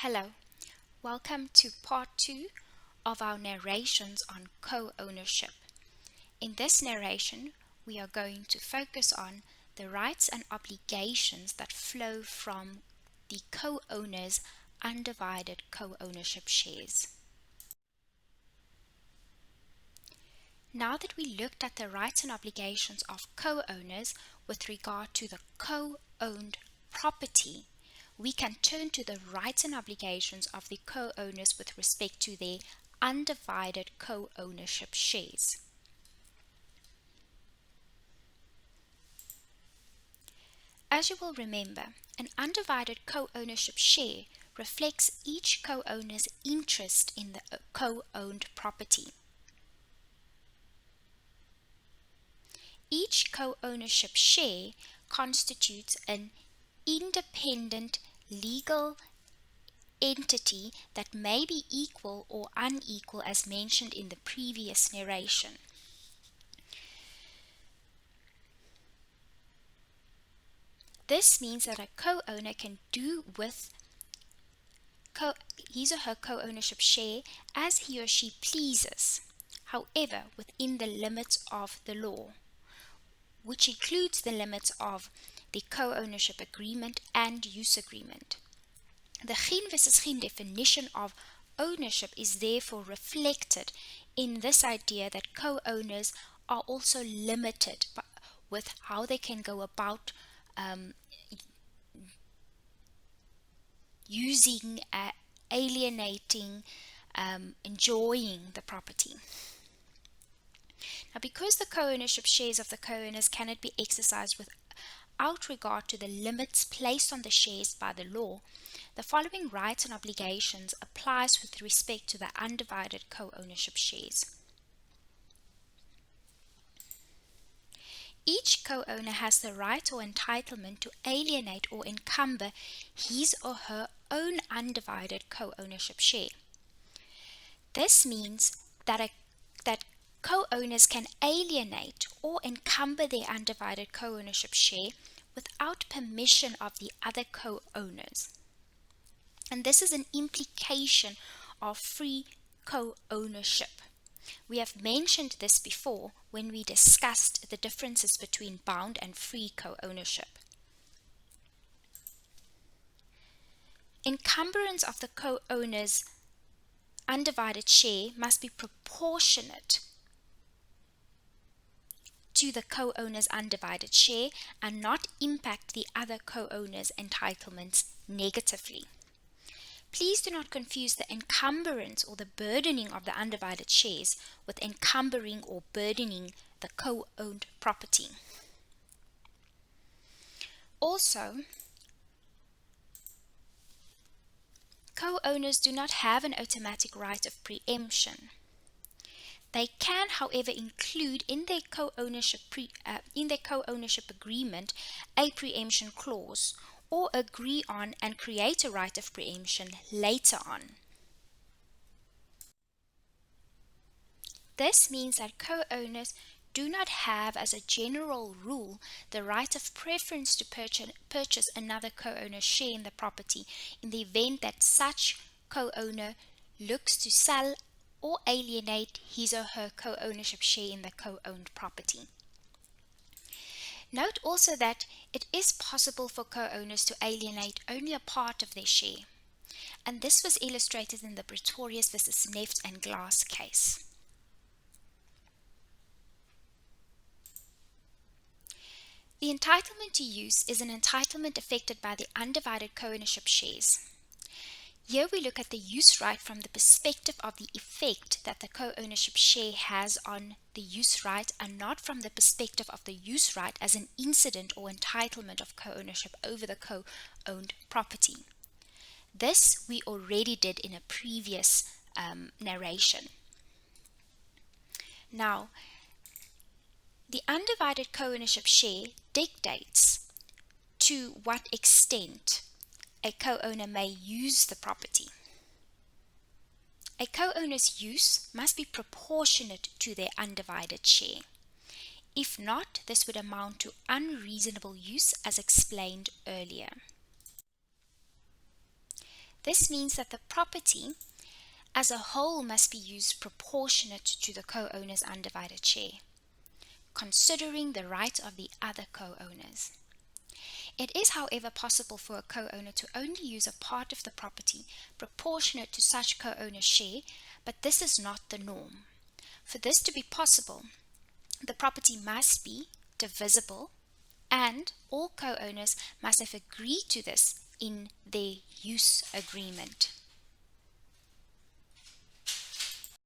Hello, welcome to part 2 of our narrations on co-ownership. In this narration, we are going to focus on the rights and obligations that flow from the co-owner's undivided co-ownership shares. Now that we looked at the rights and obligations of co-owners with regard to the co-owned property, we can turn to the rights and obligations of the co-owners with respect to their undivided co-ownership shares. As you will remember, an undivided co-ownership share reflects each co-owner's interest in the co-owned property. Each co-ownership share constitutes an independent legal entity that may be equal or unequal as mentioned in the previous narration. This means that a co-owner can do with his or her co-ownership share as he or she pleases, however, within the limits of the law, which includes the limits of the co-ownership agreement and use agreement. The Geen versus Geen definition of ownership is therefore reflected in this idea that co-owners are also limited with how they can go about using, alienating, enjoying the property. Now, because the co-ownership shares of the co-owners cannot be exercised without regard to the limits placed on the shares by the law, the following rights and obligations applies with respect to the undivided co-ownership shares. Each co-owner has the right or entitlement to alienate or encumber his or her own undivided co-ownership share. This means that co-owners can alienate or encumber their undivided co-ownership share without permission of the other co-owners. And this is an implication of free co-ownership. We have mentioned this before when we discussed the differences between bound and free co-ownership. Encumbrance of the co-owner's undivided share must be proportionate to the co-owner's undivided share and not impact the other co-owner's entitlements negatively. Please do not confuse the encumbrance or the burdening of the undivided shares with encumbering or burdening the co-owned property. Also, co-owners do not have an automatic right of preemption. They can, however, include in their co-ownership agreement a preemption clause, or agree on and create a right of preemption later on. This means that co-owners do not have, as a general rule, the right of preference to purchase another co-owner's share in the property in the event that such co-owner looks to sell or alienate his or her co-ownership share in the co-owned property. Note also that it is possible for co-owners to alienate only a part of their share, and this was illustrated in the Pretorius versus Neft and Glass case. The entitlement to use is an entitlement affected by the undivided co-ownership shares. Here we look at the use right from the perspective of the effect that the co-ownership share has on the use right, and not from the perspective of the use right as an incident or entitlement of co-ownership over the co-owned property. This we already did in a previous narration. Now, the undivided co-ownership share dictates to what extent a co-owner may use the property. A co-owner's use must be proportionate to their undivided share. If not, this would amount to unreasonable use as explained earlier. This means that the property as a whole must be used proportionate to the co-owner's undivided share, considering the right of the other co-owners. It is, however, possible for a co-owner to only use a part of the property proportionate to such co-owner's share, but this is not the norm. For this to be possible, the property must be divisible, and all co-owners must have agreed to this in their use agreement.